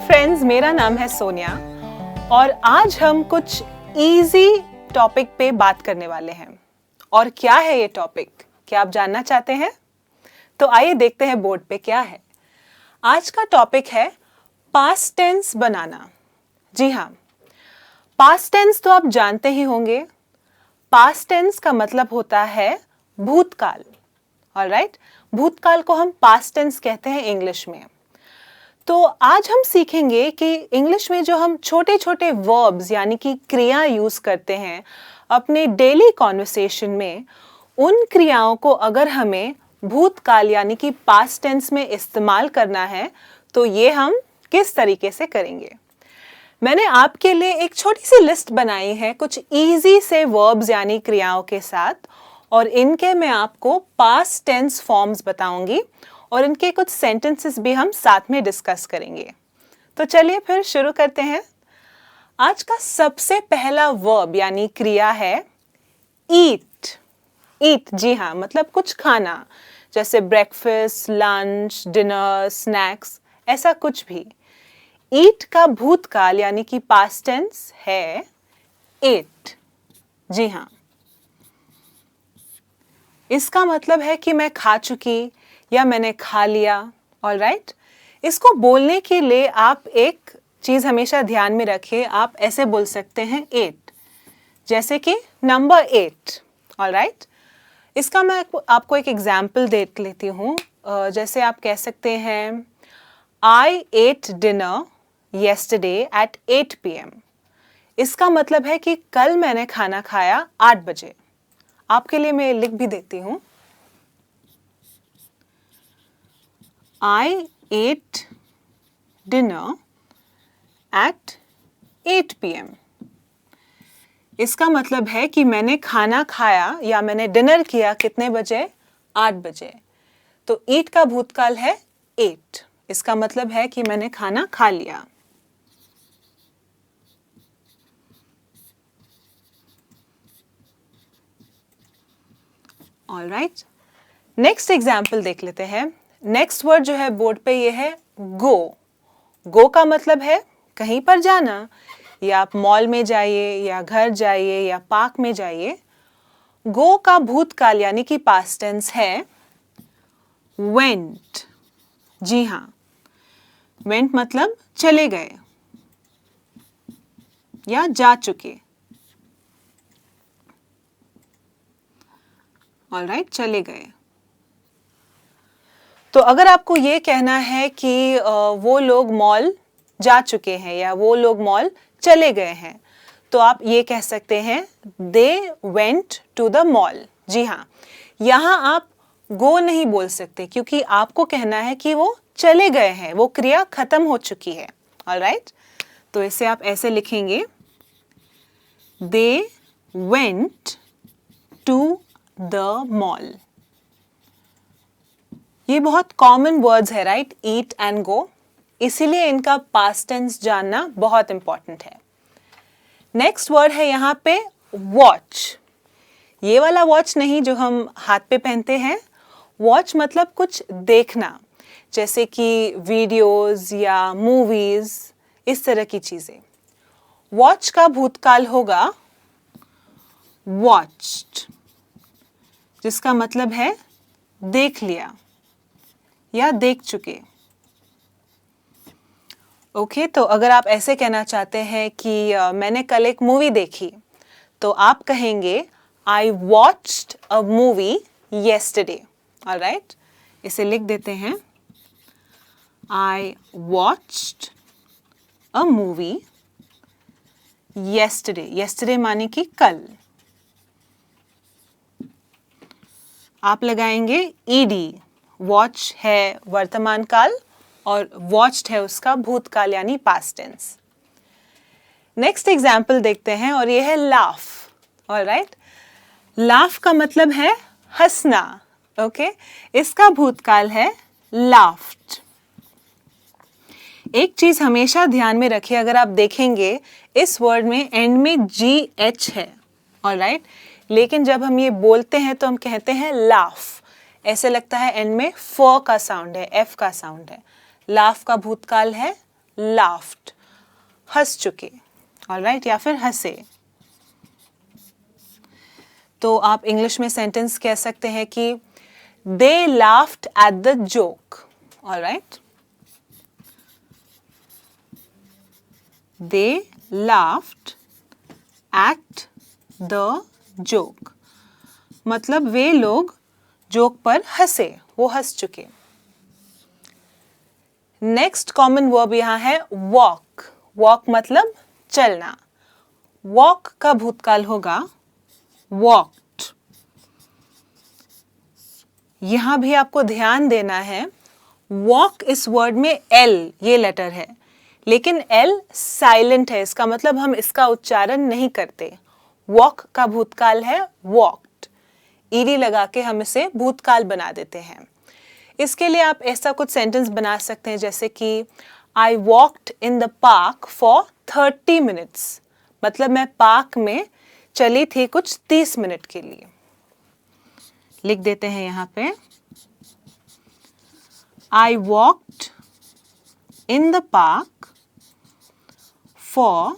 Friends, मेरा नाम है सोनिया और आज हम कुछ इजी टॉपिक पे बात करने वाले हैं। और क्या है ये टॉपिक, क्या आप जानना चाहते हैं? तो आइए देखते हैं बोर्ड पे क्या है। आज का टॉपिक है पास्ट टेंस बनाना। जी हाँ, पास्ट टेंस तो आप जानते ही होंगे। पास्ट टेंस का मतलब होता है भूतकाल। ऑलराइट, भूतकाल को हम पास्ट टेंस कहते हैं इंग्लिश में। तो आज हम सीखेंगे कि इंग्लिश में जो हम छोटे छोटे वर्ब्स यानी कि क्रिया यूज करते हैं अपने डेली कॉन्वर्सेशन में, उन क्रियाओं को अगर हमें भूतकाल यानी कि पास्ट टेंस में इस्तेमाल करना है तो ये हम किस तरीके से करेंगे। मैंने आपके लिए एक छोटी सी लिस्ट बनाई है कुछ इजी से वर्ब्स यानी क्रियाओं के साथ, और इनके मैं आपको पास्ट टेंस फॉर्म्स बताऊंगी और इनके कुछ सेंटेंसेस भी हम साथ में डिस्कस करेंगे। तो चलिए फिर शुरू करते हैं। आज का सबसे पहला वर्ब यानी क्रिया है ईट। ईट, जी हाँ, मतलब कुछ खाना, जैसे ब्रेकफास्ट, लंच, डिनर, स्नैक्स, ऐसा कुछ भी। ईट का भूतकाल यानी कि पास्ट टेंस है एट। जी हाँ, इसका मतलब है कि मैं खा चुकी या मैंने खा लिया। ऑलराइट, इसको बोलने के लिए आप एक चीज हमेशा ध्यान में रखें। आप ऐसे बोल सकते हैं एट, जैसे कि नंबर 8। ऑलराइट, इसका मैं आपको एक एग्जाम्पल दे लेती हूँ। जैसे आप कह सकते हैं आई at dinner yesterday at 8 PM। इसका मतलब है कि कल मैंने खाना खाया 8 बजे। आपके लिए मैं लिख भी देती हूँ, I ate dinner at 8 PM। इसका मतलब है कि मैंने खाना खाया या मैंने डिनर किया कितने बजे? 8 बजे। तो ईट का भूतकाल है 8। इसका मतलब है कि मैंने खाना खा लिया। ऑलराइट, नेक्स्ट एग्जाम्पल देख लेते हैं। नेक्स्ट वर्ड जो है बोर्ड पे ये है गो। गो का मतलब है कहीं पर जाना, या आप मॉल में जाइए या घर जाइए या पार्क में जाइए। गो का भूतकाल यानी कि पास्ट टेंस है वेंट। जी हाँ, वेंट मतलब चले गए या जा चुके। ऑलराइट, चले गए। तो अगर आपको ये कहना है कि वो लोग मॉल जा चुके हैं या वो लोग मॉल चले गए हैं, तो आप ये कह सकते हैं they went to the mall. जी हाँ, यहाँ आप गो नहीं बोल सकते क्योंकि आपको कहना है कि वो चले गए हैं, वो क्रिया खत्म हो चुकी है। ऑलराइट, तो इसे आप ऐसे लिखेंगे they went to the mall. ये बहुत कॉमन वर्ड्स है, राइट, ईट एंड गो, इसीलिए इनका पास्ट टेंस जानना बहुत इंपॉर्टेंट है। नेक्स्ट वर्ड है यहाँ पे वॉच। ये वाला वॉच नहीं जो हम हाथ पे पहनते हैं। वॉच मतलब कुछ देखना, जैसे कि वीडियोस या मूवीज, इस तरह की चीजें। वॉच का भूतकाल होगा वॉच्ड, जिसका मतलब है देख लिया या देख चुके। ओके, तो अगर आप ऐसे कहना चाहते हैं कि मैंने कल एक मूवी देखी, तो आप कहेंगे I watched a movie yesterday. Alright, इसे लिख देते हैं I watched a movie yesterday. Yesterday माने कि कल। आप लगाएंगे ईडी। वॉच है वर्तमान काल और वॉच्ड है उसका भूतकाल यानी पास्ट टेंस। नेक्स्ट एग्जाम्पल देखते हैं और ये है लाफ। ऑलराइट, लाफ का मतलब है हंसना। ओके, इसका भूतकाल है लाफ्ड। एक चीज हमेशा ध्यान में रखिए, अगर आप देखेंगे इस वर्ड में एंड में GH है। ऑलराइट, लेकिन जब हम ये बोलते हैं तो हम कहते हैं लाफ। ऐसे लगता है एंड में फ का साउंड है, F का साउंड है। लाफ का भूतकाल है laughed, हंस चुके, ऑलराइट, या फिर हंसे। तो आप इंग्लिश में सेंटेंस कह सकते हैं कि they laughed at the joke, alright, they laughed at the joke, मतलब वे लोग जोक पर हंसे, वो हंस चुके। नेक्स्ट कॉमन वर्ब यहां है वॉक। वॉक मतलब चलना। वॉक का भूतकाल होगा वॉक्ड। यहां भी आपको ध्यान देना है, वॉक इस वर्ड में एल ये लेटर है, लेकिन एल साइलेंट है, इसका मतलब हम इसका उच्चारण नहीं करते। वॉक का भूतकाल है वॉक्ड, ईडी लगा के हम इसे भूतकाल बना देते हैं। इसके लिए आप ऐसा कुछ सेंटेंस बना सकते हैं जैसे कि I walked in the park for 30 minutes, मतलब मैं पार्क में चली थी कुछ 30 मिनट के लिए। लिख देते हैं यहां पे, I walked in the park for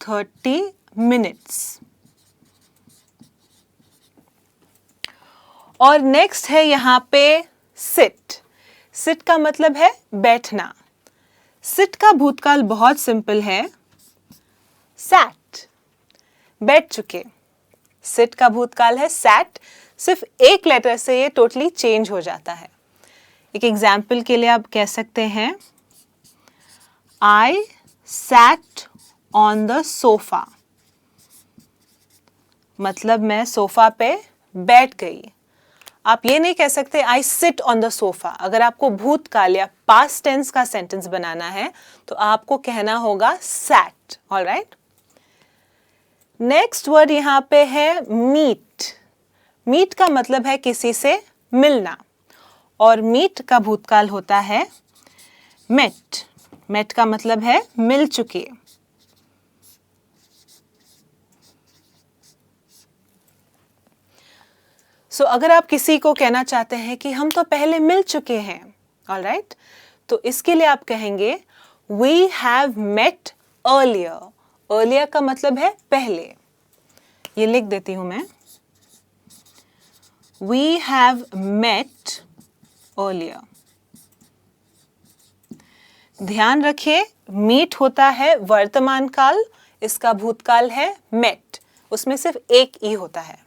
30 minutes. और नेक्स्ट है यहां पे सिट। सिट का मतलब है बैठना। सिट का भूतकाल बहुत सिंपल है सैट, बैठ चुके। सिट का भूतकाल है सैट, सिर्फ एक लेटर से ये टोटली चेंज हो जाता है। एक एग्जाम्पल के लिए आप कह सकते हैं I sat on the sofa, मतलब मैं सोफा पे बैठ गई। आप ये नहीं कह सकते I sit on the sofa. अगर आपको भूतकाल या पास्ट टेंस का सेंटेंस बनाना है तो आपको कहना होगा सैट, ऑलराइट। नेक्स्ट वर्ड यहां पे है मीट। मीट का मतलब है किसी से मिलना, और मीट का भूतकाल होता है मेट। मेट का मतलब है मिल चुके। सो अगर आप किसी को कहना चाहते हैं कि हम तो पहले मिल चुके हैं, ऑलराइट, तो इसके लिए आप कहेंगे we have met earlier. Earlier का मतलब है पहले। ये लिख देती हूं मैं, वी हैव मेट अर्लियर। ध्यान रखिए, मीट होता है वर्तमान काल, इसका भूतकाल है मेट, उसमें सिर्फ एक ई होता है।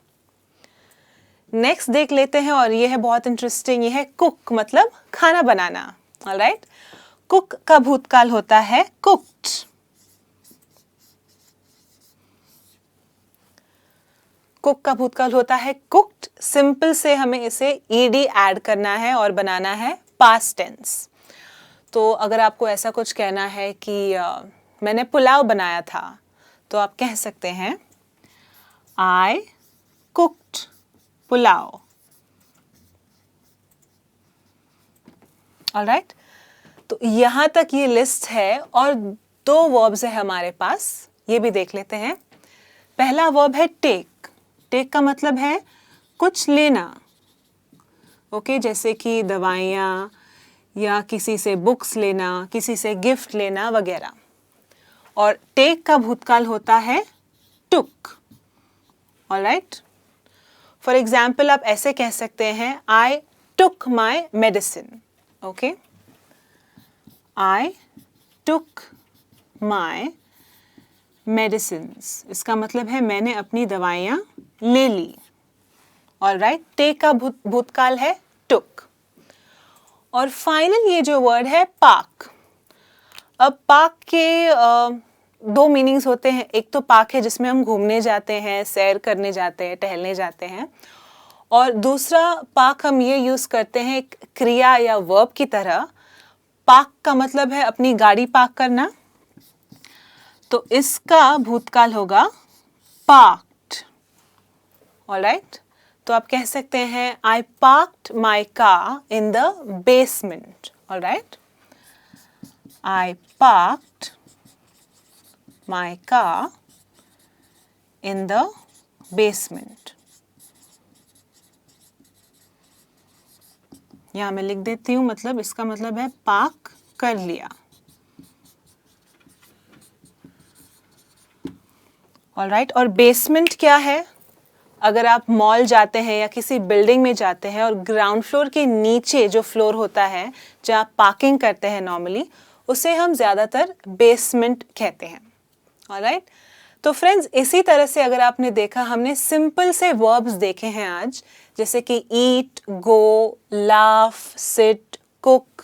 नेक्स्ट देख लेते हैं, और ये है बहुत इंटरेस्टिंग, ये है कुक, मतलब खाना बनाना, ऑलराइट। कुक का भूतकाल होता है कुक्ड। कुक का भूतकाल होता है कुक्ड। सिंपल से हमें इसे ईडी ऐड करना है और बनाना है पास्ट टेंस। तो अगर आपको ऐसा कुछ कहना है कि मैंने पुलाव बनाया था, तो आप कह सकते हैं आई कुक्ड पुलाव, ऑलराइट। तो यहां तक ये लिस्ट है, और 2 वर्ब्स है हमारे पास, ये भी देख लेते हैं। पहला वर्ब है टेक। टेक का मतलब है कुछ लेना, ओके, जैसे कि दवाइयाँ या किसी से बुक्स लेना, किसी से गिफ्ट लेना वगैरह। और टेक का भूतकाल होता है टुक, ऑलराइट। फॉर एग्जाम्पल आप ऐसे कह सकते हैं I took my medicine, okay, I took my medicines, इसका मतलब है मैंने अपनी दवाइयाँ ले ली, ऑलराइट। टेक का भूतकाल है टुक। और फाइनल ये जो वर्ड है पार्क। अब पार्क के 2 मीनिंग्स होते हैं। एक तो पार्क है जिसमें हम घूमने जाते हैं, सैर करने जाते हैं, टहलने जाते हैं, और दूसरा पार्क हम ये यूज करते हैं एक क्रिया या वर्ब की तरह। पार्क का मतलब है अपनी गाड़ी पार्क करना, तो इसका भूतकाल होगा पार्क्ड, ऑलराइट। तो आप कह सकते हैं I parked my car in the basement, all right. I parked my car in the basement। यहां मैं लिख देती हूं, मतलब इसका मतलब है पार्क कर लिया। ऑलराइट, और बेसमेंट क्या है? अगर आप मॉल जाते हैं या किसी बिल्डिंग में जाते हैं और ग्राउंड फ्लोर के नीचे जो फ्लोर होता है जहाँ आप पार्किंग करते हैं नॉर्मली, उसे हम ज़्यादातर बेसमेंट कहते हैं। ऑलराइट, तो फ्रेंड्स इसी तरह से अगर आपने देखा, हमने सिंपल से वर्ब्स देखे हैं आज, जैसे कि eat, go, laugh, sit, cook,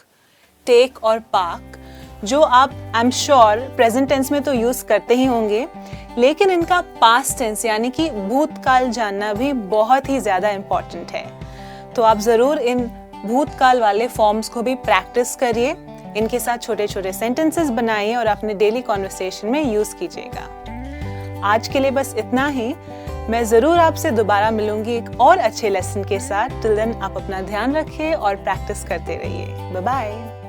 take और पार्क, जो आप I am sure present tense में तो यूज़ करते ही होंगे, लेकिन इनका पास्ट टेंस यानी कि भूतकाल जानना भी बहुत ही ज़्यादा इम्पॉर्टेंट है। तो आप ज़रूर इन भूतकाल वाले फॉर्म्स को भी प्रैक्टिस करिए, इनके साथ छोटे छोटे सेंटेंसेस बनाइए और अपने डेली कॉन्वर्सेशन में यूज़ कीजिएगा। आज के लिए बस इतना ही। मैं ज़रूर आपसे दोबारा मिलूंगी एक और अच्छे लेसन के साथ। टिल देन आप अपना ध्यान रखिए और प्रैक्टिस करते रहिए। Bye bye.